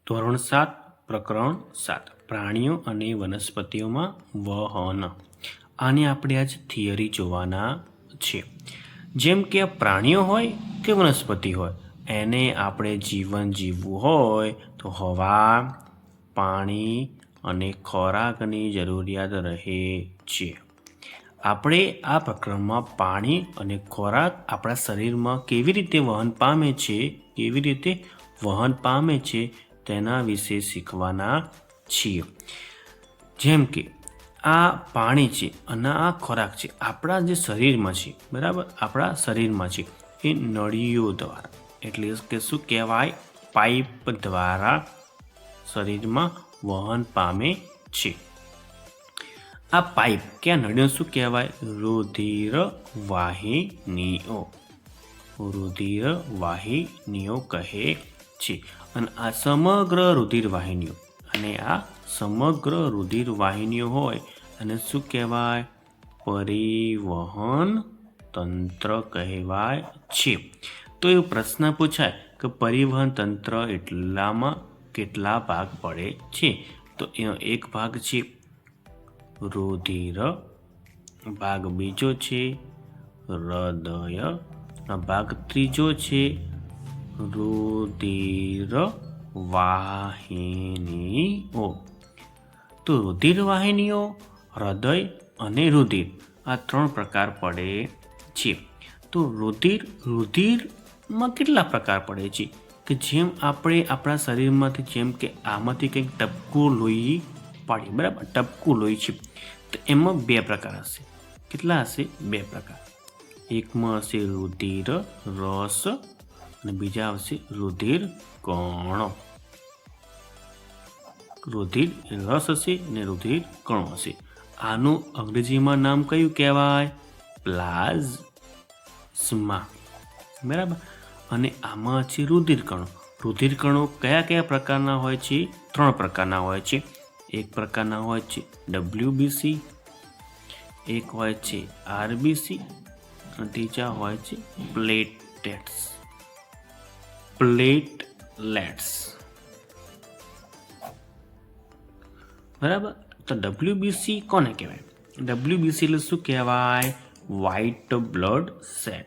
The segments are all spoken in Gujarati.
ધોરણ 7 પ્રકરણ 7 પ્રાણીઓ અને વનસ્પતિઓમાં વહન. આને આપણે આજ થિયરી જોવાના છે. જેમ કે પ્રાણીઓ હોય કે વનસ્પતિ હોય, એને આપણે જીવન જીવવું હોય તો હવા, પાણી અને ખોરાકની જરૂરિયાત રહે છે. આપણે આ પ્રકરણમાં પાણી અને ખોરાક આપણા શરીરમાં કેવી રીતે વહન પામે છે તેના વિશે શીખવાના છીએ. જેમ કે આ પાણી છે અને આ ખોરાક છે આપણા જે શરીરમાં છે, બરાબર, આપણા શરીરમાં છે એ નળીઓ દ્વારા, એટલે કે શું કહેવાય, પાઇપ દ્વારા શરીરમાં વહન પામે છે. આ પાઇપ કે આ નળીઓ શું કહેવાય? રુધિર વાહિનીઓ કહે છે. અને આ સમગ્ર રુધિર વાહિનીઓ હોય અને શું કહેવાય? પરિવહન તંત્ર કહેવાય છે. તો એ પ્રશ્ન પૂછાય કે પરિવહન તંત્ર એટલામાં કેટલા ભાગ પડે છે? તો એનો એક ભાગ છે રુધિર, ભાગ બીજો છે હૃદય, ભાગ ત્રીજો છે રુધિર વાહિનીઓ. તો રુધિર વાહિનીઓ, હૃદય અને રુધિર આ 3 પ્રકાર પડે છે. તો રુધિરમાં કેટલા પ્રકાર પડે છે? કે જેમ આપણે આપણા શરીરમાંથી, જેમ કે આમાંથી કંઈક ટપકું લોહી પાડીએ, બરાબર, ટપકું લોહી છે, તો એમાં 2 પ્રકાર હશે. કેટલા હશે? 2 પ્રકાર. એકમાં હશે રુધિર રસ અને બીજા હશે રુધિર કણો. રુધિર રસ હશે અને રુધિર કણો હશે. આનું અંગ્રેજીમાં નામ કયું કહેવાય? પ્લાઝ્મા, બરાબર. અને આમાં છે રુધિર કણો. રુધિર કણો કયા પ્રકારના હોય છે? 3 પ્રકારના હોય છે. એક પ્રકારના હોય છે WBC, એક હોય છે RBC અને ત્રીજા હોય છે પ્લેટલેટ્સ. બરાબર. તો WBC કોને કહેવાય? WBC એટલે શું કહેવાય? White blood cell.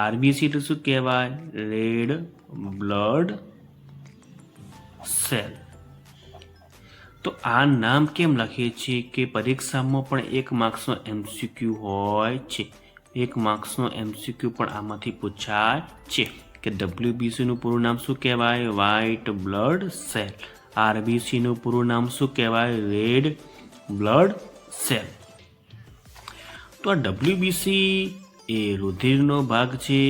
RBC એટલે શું કહેવાય? Red blood cell. તો આ નામ કેમ લખીએ છીએ કે પરીક્ષામાં પણ 1 માર્ક્સનો MCQ હોય છે. 1 માર્ક્સનો MCQ પણ આમાંથી પૂછાય છે કે WBC નું પૂરું નામ શું કહેવાય? White blood cell. RBC નું પૂરું નામ શું કહેવાય? Red blood cell. તો આ WBC એ રુધિરનો ભાગ છે.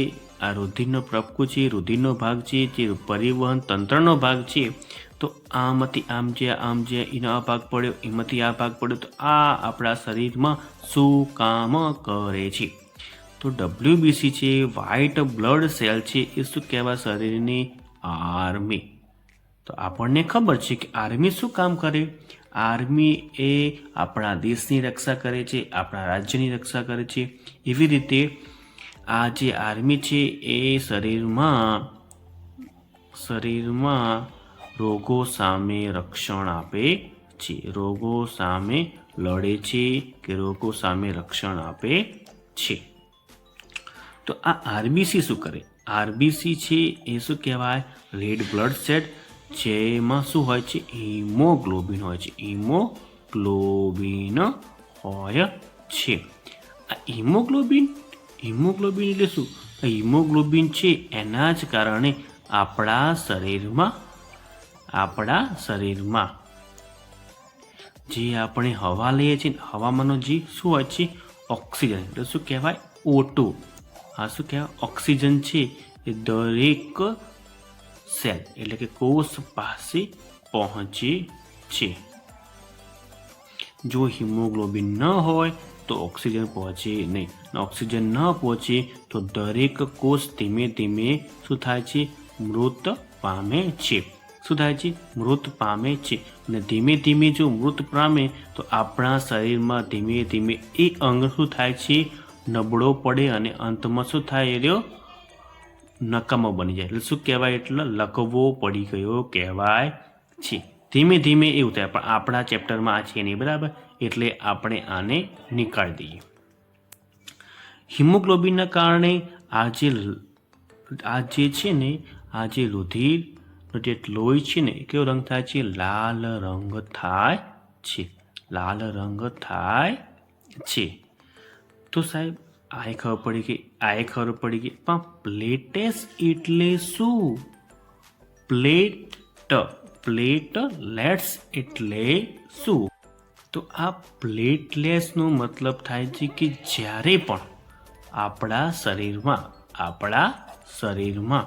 આ રુધિરનો પ્રપકુ છે, રુધિરનો ભાગ છે, જે પરિવહન તંત્રનો ભાગ છે. તો આમાંથી આમ જે એનો આ ભાગ પડ્યો, એમાંથી આ ભાગ પડ્યો, તો આ આપણા શરીરમાં શું કામ કરે છે? તો WBC છે, વ્હાઇટ બ્લડ સેલ છે, એ શું કહેવાય? શરીરની આર્મી. તો આપણને ખબર છે કે આર્મી શું કામ કરે? આર્મી એ આપણા દેશની રક્ષા કરે છે, આપણા રાજ્યની રક્ષા કરે છે. એવી રીતે આ જે આર્મી છે એ શરીરમાં રોગો સામે રક્ષણ આપે છે. રોગો સામે લડે છે કે રોગો સામે રક્ષણ આપે છે. તો આ RBC શું કરે? RBC છે એ શું કહેવાય? રેડ બ્લડ સેલ, જેમાં શું હોય છે? હિમોગ્લોબિન હોય છે. આ હિમોગ્લોબિન એટલે શું? હિમોગ્લોબિન છે એના જ કારણે આપણા શરીરમાં જે આપણે હવા લઈએ છીએ, હવામાંનો જે શું હોય છે? ઓક્સિજન. એટલે શું કહેવાય? O2. આ શું કહેવાય? ઓક્સિજન છે એ દરેક સેલ એટલે કે કોષ પાસે પહોંચે છે. જો હિમોગ્લોબિન ન હોય તો ઓક્સિજન પહોંચે નહીં. ઓક્સિજન ન પહોંચે તો દરેક કોષ ધીમે ધીમે શું થાય છે? મૃત પામે છે. અને ધીમે ધીમે જો મૃત પામે તો આપણા શરીરમાં ધીમે ધીમે એ અંગ શું થાય છે? નબળો પડે અને અંતમાં શું થાય? એ રહ્યો નકામો બની જાય. એટલે શું કહેવાય? એટલે લકવો પડી ગયો કહેવાય છે. ધીમે ધીમે એવું થાય, પણ આપણા ચેપ્ટરમાં આ છે નહીં, બરાબર? એટલે આપણે આને નીકાળી દઈએ. હિમોગ્લોબિનના કારણે આ જે છે ને, આ જે રુધિર જે લોહી છે ને, કેવો રંગ થાય છે? લાલ રંગ થાય છે. લાલ રંગ થાય છે. તો સાહેબ આ ખબર પડી ગઈ, આ ખબર પડી ગઈ. પણ પ્લેટેસ એટલે શું? પ્લેટલેટ્સ એટલે શું? તો આ પ્લેટલેટ્સનો મતલબ થાય છે કે જ્યારે પણ આપણા શરીરમાં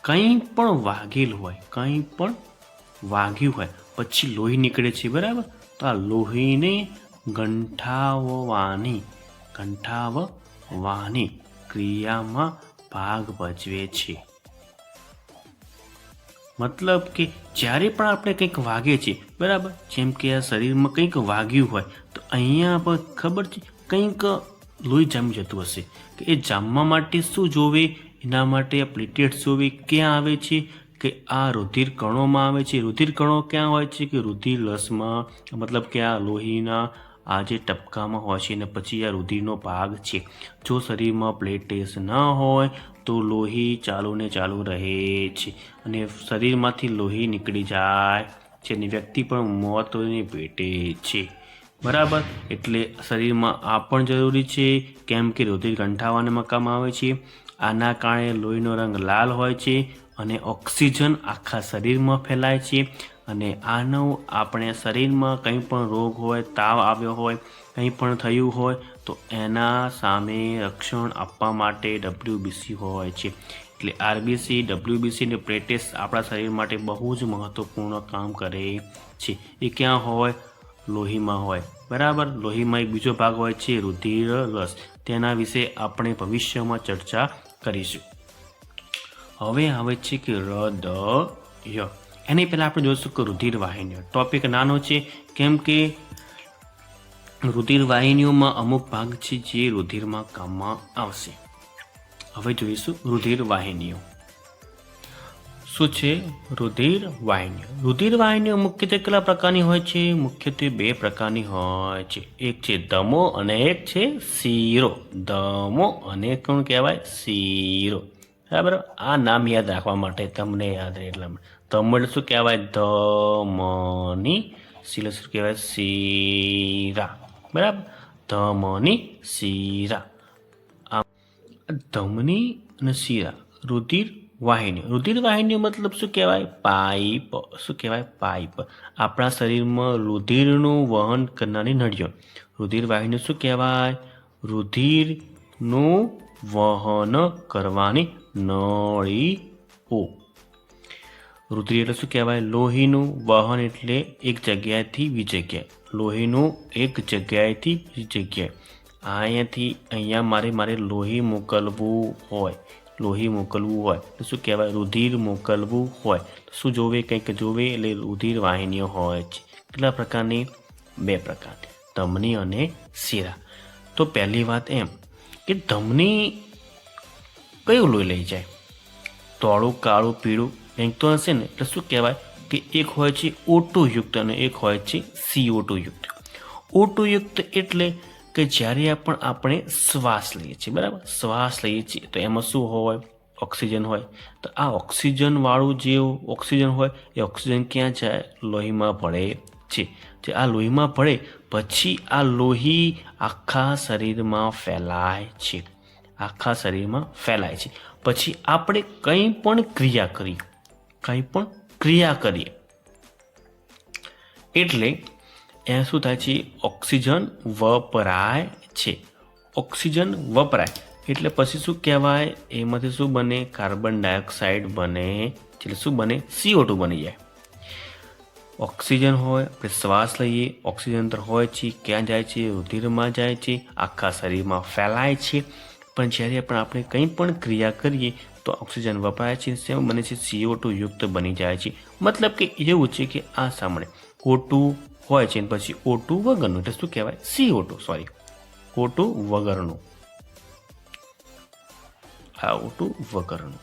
કંઈ પણ વાગેલું હોય, પછી લોહી નીકળે છે, બરાબર? તો આ લોહીને ગંઠાવવાની ક્રિયામાં ભાગ ભજવે છે. મતલબ કે જ્યારે પણ આપણે કંઈક વાગે છે, બરાબર? જેમ કે આ શરીરમાં કંઈક વાગ્યું હોય તો અહીંયા પણ ખબર છે કંઈક લોહી જામી જતું હશે. કે એ જામવા માટે શું જોવે? એના માટે આ પ્લેટલેટ્સ જોવે. ક્યાં આવે છે? કે આ રુધિર કણોમાં આવે છે. રુધિર કણો ક્યાં હોય છે? કે રુધિર રસમાં, મતલબ કે આ લોહીના આ જે ટપકામાં હોય છે, અને પછી આ રુધિરનો ભાગ છે. જો શરીરમાં પ્લેટલેટ્સ ન હોય તો લોહી ચાલુ રહે છે અને શરીરમાંથી લોહી નીકળી જાય છે અને વ્યક્તિ પણ મોતને ભેટે છે, બરાબર? એટલે શરીરમાં આ પણ જરૂરી છે, કેમ કે રુધિર ગંઠાવવાના કામ આવે છે. આના કારણે લોહીનો રંગ લાલ હોય છે અને ઓક્સિજન આખા શરીરમાં ફેલાય છે. અને આનો આપણે શરીરમાં કંઈ પણ રોગ હોય, તાવ આવ્યો હોય, કંઈ પણ થયું હોય તો એના સામે રક્ષણ આપવા માટે WBC હોય છે. એટલે RBC, WBC અને પ્લેટલેટ્સ આપણા શરીર માટે બહુ જ મહત્વપૂર્ણ કામ કરે છે. એ ક્યાં હોય? લોહીમાં હોય, બરાબર? લોહીમાં એક બીજો ભાગ હોય છે રુધિર રસ. તેના વિશે આપણે ભવિષ્યમાં ચર્ચા કરીશું. હવે આવે છે કે હૃદય. એની પહેલાં આપણે જોઈશું કે રુધિર વાહિનીઓ. ટોપિક નાનો છે, કેમ કે રુધિર વાહિનીઓમાં અમુક ભાગ છે જે રુધિરમાં કામમાં આવશે. હવે જોઈશું રુધિર વાહિનીઓ. શું છે રુધિર વાહિનીઓ? રુધિર વાહિનીઓ મુખ્યત્વે કેટલા પ્રકારની હોય છે? મુખ્યત્વે 2 પ્રકારની હોય છે. એક છે ધમો અને એક છે શીરો. ધમો અને કોણ કહેવાય? શીરો, બરાબર? આ નામ યાદ રાખવા માટે, તમને યાદ રહે એટલા માટે. ધમો એટલે શું કહેવાય? ધમની. શીરો શું કહેવાય? શીરા, બરાબર? ધમની શીરા. ધમની અને શીરા રુધિર વાહિનીઓ. રુધિર વાહિનીઓ મતલબ શું કહેવાય? પાઇપ. શું કહેવાય? પાઇપ. આપણા શરીરમાં રુધિરનું વહન કરનારી નળીઓ. રુધિર વાહિનીઓ શું કહેવાય? રુધિરનું વહન કરવાની નળીઓ. રુધિર એટલે શું કહેવાય? લોહીનું વહન એટલે એક જગ્યાએથી બીજી જગ્યાએ. લોહીનું એક જગ્યાએથી બીજી જગ્યાએ. અહીંયાથી અહીંયા મારે લોહી મોકલવું હોય તો શું કહેવાય? રુધિર મોકલવું હોય તો શું જોવે? કંઈક જોવે. એટલે રુધિર વાહિનીઓ હોય છે. કેટલા પ્રકારની? 2 પ્રકારની, ધમની અને શીરા. તો પહેલી વાત એમ કે ધમની કયું લોહી લઈ જાય? ધોળું, કાળું, પીળું કંઈક તો હશે ને. એટલે શું કહેવાય? કે એક હોય છે O2 યુક્ત અને એક હોય છે CO2 યુક્ત. O2 યુક્ત એટલે કે જ્યારે આપણે શ્વાસ લઈએ છીએ, બરાબર? શ્વાસ લઈએ છીએ તો એમાં શું હોય? ઓક્સિજન હોય. તો આ ઓક્સિજનવાળું જે ઓક્સિજન હોય એ ઓક્સિજન ક્યાં જાય? લોહીમાં ભળે છે. જે આ લોહીમાં ભળે પછી આ લોહી આખા શરીરમાં ફેલાય છે. પછી આપણે કંઈ પણ ક્રિયા કરીએ એટલે એ શું થાય છે? ઓક્સિજન વપરાય છે. એટલે પછી શું કહેવાય? એમાંથી શું બને? કાર્બન ડાયોક્સાઇડ બને. એટલે શું બને? CO2 બની જાય. ઓક્સિજન હોય, આપણે શ્વાસ લઈએ, ઓક્સિજન હોય છે, ક્યાં જાય છે? રુધિરમાં જાય છે, આખા શરીરમાં ફેલાય છે. પણ જ્યારે આપણે કંઈ પણ ક્રિયા કરીએ તો ઓક્સિજન વપરાય છે, શેમાં બને છે? CO2 યુક્ત બની જાય છે. મતલબ કે એવું છે કે આ સાંભળે O2 હોય છે પછી O2 વગરનું એટલે શું કહેવાય? CO2. ઓટું વગરનું. આ ઓટું વગરનું.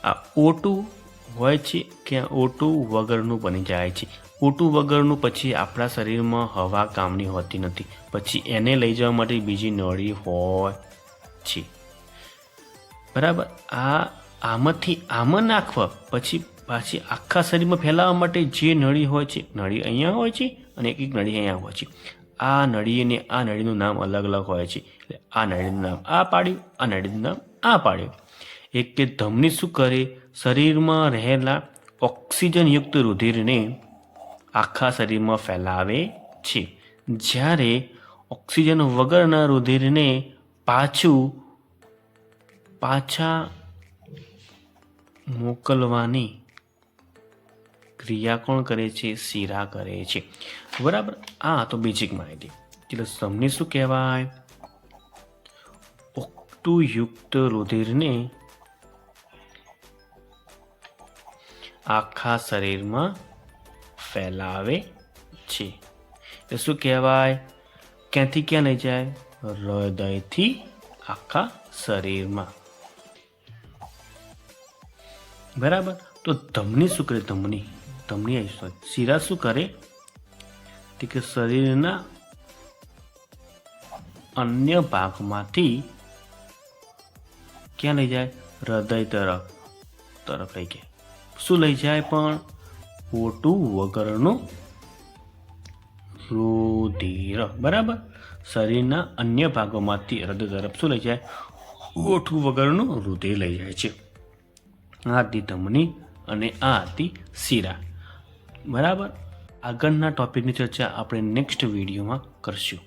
આ ઓટું હોય છે કે ઓટું વગરનું બની જાય છે. ઓટું વગરનું પછી આપણા શરીરમાં હવા કામની હોતી નથી, પછી એને લઈ જવા માટે બીજી નળી હોય છે. બરાબર. આમાંથી આમાં નાખવા પછી પાછી આખા શરીરમાં ફેલાવવા માટે જે નળી હોય છે, નળી અહીંયા હોય છે અને એક નળી અહીંયા હોય છે. આ નળી અને આ નળીનું નામ અલગ અલગ હોય છે. એટલે આ નળીનું નામ આ પાડ્યું, આ નળીનું નામ આ પાડ્યું. એક કે ધમની શું કરે, શરીરમાં રહેલા ઓક્સિજનયુક્ત રુધિરને આખા શરીરમાં ફેલાવે છે. જ્યારે ઓક્સિજન વગરના રુધિરને પાછા મોકલવાની ક્રિયા કોણ કરે છે? શિરા કરે છે. બરાબર. આ તો બેઝિક માહિતી. એટલે ધમની શું કહેવાય? ઓક્ટુયુક્ત રુધિરને આખા શરીરમાં ફેલાવે છે. એ શું કહેવાય? ક્યાંથી ક્યાં લઈ જાય? હૃદયથી આખા શરીરમાં. બરાબર. તો ધમની શું કરે? ધમની શિરા શું કરે? કે શરીરના અન્ય ભાગમાંથી ક્યાં લઈ જાય? હૃદય તરફ લઈ જાય. શું લઈ જાય? પણ ઓટું વગરનું રુધિર. બરાબર. શરીરના અન્ય ભાગોમાંથી હૃદય તરફ શું લઈ જાય? ઓઠું વગરનું રુધિર લઈ જાય છે. આ હતી ધમની અને આ હતી શિરા. બરાબર. આગળના ટોપિકની ચર્ચા આપણે નેક્સ્ટ વિડીયોમાં કરશું.